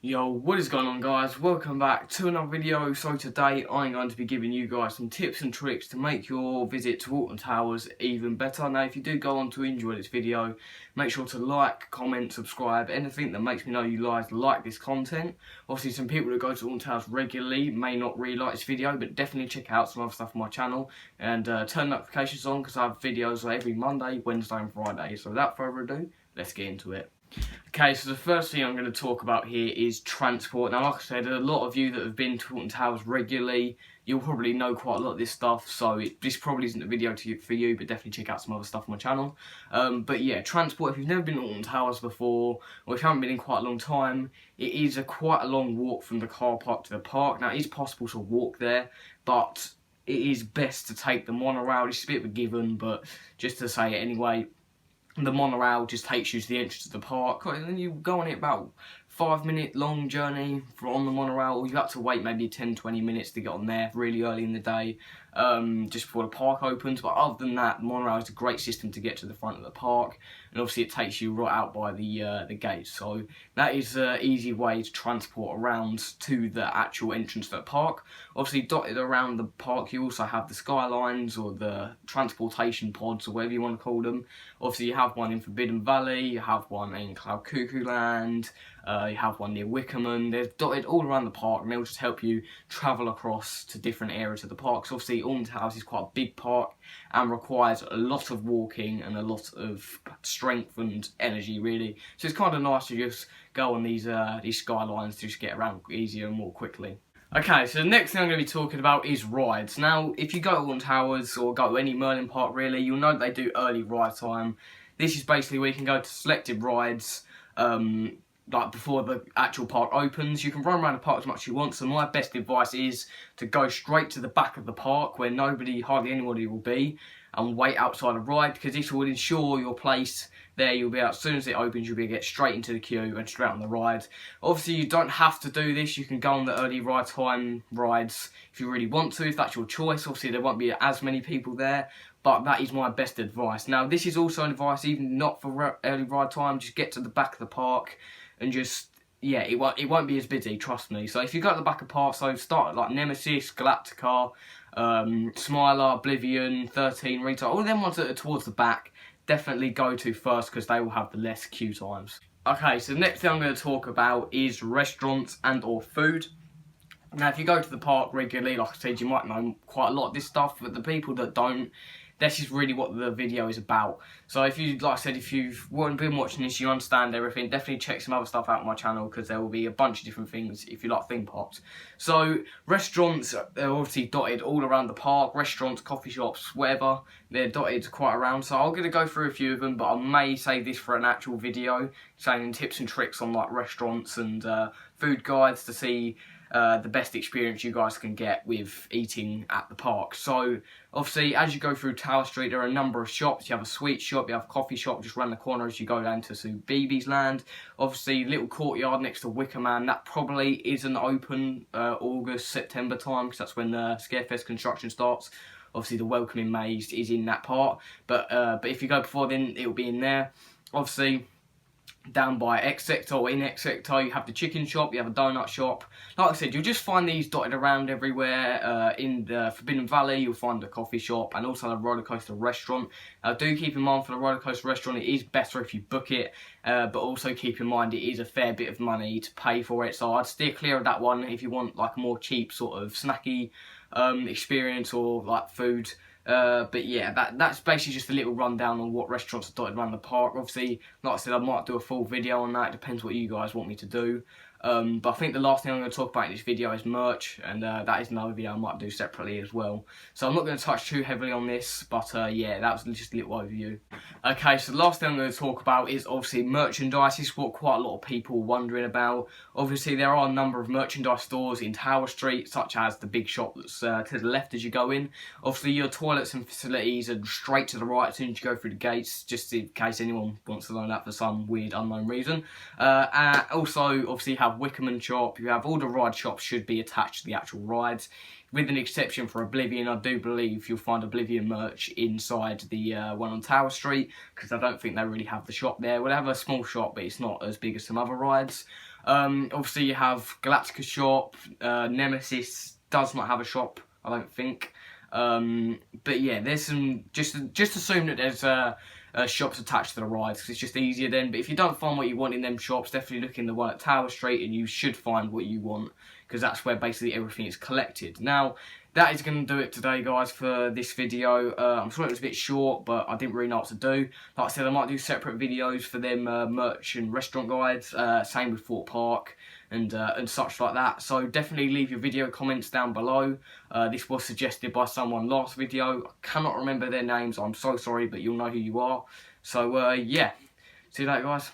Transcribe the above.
Yo, what is going on, guys? Welcome back to another video. So today I'm going to be giving you guys some tips and tricks to make your visit to ALTON Towers even better. Now if you do go on to enjoy this video, make sure to like, comment, subscribe, anything that makes me know you guys like this content. Obviously some people that go to ALTON Towers regularly may not really like this video, but definitely check out some other stuff on my channel and turn notifications on because I have videos every Monday, Wednesday and Friday. So without further ado, let's get into it. Okay, so the first thing I'm going to talk about here is transport. Now, like I said, a lot of you that have been to ALTON Towers regularly, you'll probably know quite a lot of this stuff, so this probably isn't a video for you, but definitely check out some other stuff on my channel. But yeah, transport, if you've never been to ALTON Towers before, or if you haven't been in quite a long time, it is quite a long walk from the car park to the park. Now, it is possible to walk there, but it is best to take the monorail. It's a bit of a given, but just to say it anyway. The monorail just takes you to the entrance of the park, and then you go on it about 5-minute long journey on the monorail, or you have to wait maybe 10-20 minutes to get on there really early in the day, just before the park opens. But other than that, the monorail is a great system to get to the front of the park, and obviously it takes you right out by the gate. So that is an easy way to transport around to the actual entrance of the park. Obviously dotted around the park you also have the skylines, or the transportation pods, or whatever you want to call them. Obviously you have one in Forbidden Valley, you have one in Cloud Cuckoo Land, you have one near Wickerman. They're dotted all around the park, and they'll just help you travel across to different areas of the park. So obviously ALTON Towers is quite a big park and requires a lot of walking and a lot of strength and energy, really. So it's kind of nice to just go on these skylines to just get around easier and more quickly. Okay, so the next thing I'm going to be talking about is rides. Now, if you go to ALTON Towers or go to any Merlin park really, you'll know that they do early ride time. This is basically where you can go to selected rides, like before the actual park opens. You can run around the park as much as you want, so my best advice is to go straight to the back of the park where hardly anybody will be, and wait outside a ride, because this will ensure your place there. You'll be out, as soon as it opens, you'll be able to get straight into the queue and straight on the ride. Obviously you don't have to do this, you can go on the early ride time rides if you really want to, if that's your choice. Obviously there won't be as many people there, but that is my best advice. Now this is also advice even not for early ride time. Just get to the back of the park and just, yeah, it won't be as busy, trust me. So if you go to the back of the park, so start at like Nemesis, Galactica, Smiler, Oblivion, 13, Retail, all of them ones that are towards the back, definitely go to first because they will have the less queue times. Okay, so the next thing I'm going to talk about is restaurants and or food. Now if you go to the park regularly, like I said, you might know quite a lot of this stuff, but the people that don't, this is really what the video is about. So if you, like I said, if you've been watching this, you understand everything, definitely check some other stuff out on my channel, because there will be a bunch of different things if you like theme parks. So restaurants, they're obviously dotted all around the park. Restaurants, coffee shops, whatever, they're dotted quite around. So I'm going to go through a few of them, but I may save this for an actual video, saying tips and tricks on like restaurants and food guides to see the best experience you guys can get with eating at the park. So obviously as you go through Tower Street, there are a number of shops. You have a sweet shop, you have a coffee shop just around the corner as you go down to BB's Land. Obviously little courtyard next to Wickerman, that probably isn't open August, September time, because that's when the Scarefest construction starts. Obviously the welcoming maze is in that part, but if you go before then, it'll be in there. Obviously down by X sector or in X sector, you have the chicken shop, you have a donut shop. Like I said, you'll just find these dotted around everywhere. In the Forbidden Valley, you'll find the coffee shop and also the roller coaster restaurant. Do keep in mind for the roller coaster restaurant, it is better if you book it, but also keep in mind it is a fair bit of money to pay for it. So I'd steer clear of that one if you want like a more cheap sort of snacky experience or like food. But yeah, that's basically just a little rundown on what restaurants are dotted around the park. Obviously, like I said, I might do a full video on that. It depends what you guys want me to do. But I think the last thing I'm going to talk about in this video is merch, and that is another video I might do separately as well. So I'm not going to touch too heavily on this, but yeah, that was just a little overview. Okay, so the last thing I'm going to talk about is obviously merchandise. This is what quite a lot of people are wondering about. Obviously, there are a number of merchandise stores in Tower Street, such as the big shop that's to the left as you go in. Obviously, your toilets and facilities are straight to the right as soon as you go through the gates, just in case anyone wants to know that for some weird unknown reason. Also, obviously, you have Wickerman shop, you have all the ride shops should be attached to the actual rides, with an exception for Oblivion. I do believe you'll find Oblivion merch inside the one on Tower Street, because I don't think they really have the shop there. Well, they have a small shop, but it's not as big as some other rides. Obviously you have Galactica shop, Nemesis does not have a shop, I don't think. But yeah, there's some, just assume that there's shops attached to the rides, because it's just easier then. But if you don't find what you want in them shops, definitely look in the one at Tower Street and you should find what you want, because that's where basically everything is collected. Now, that is going to do it today, guys, for this video. I'm sorry it was a bit short, but I didn't really know what to do. Like I said, I might do separate videos for them merch and restaurant guides. Same with Fort Park and such like that. So definitely leave your video comments down below. This was suggested by someone last video. I cannot remember their names. I'm so sorry, but you'll know who you are. So yeah, see you later, guys.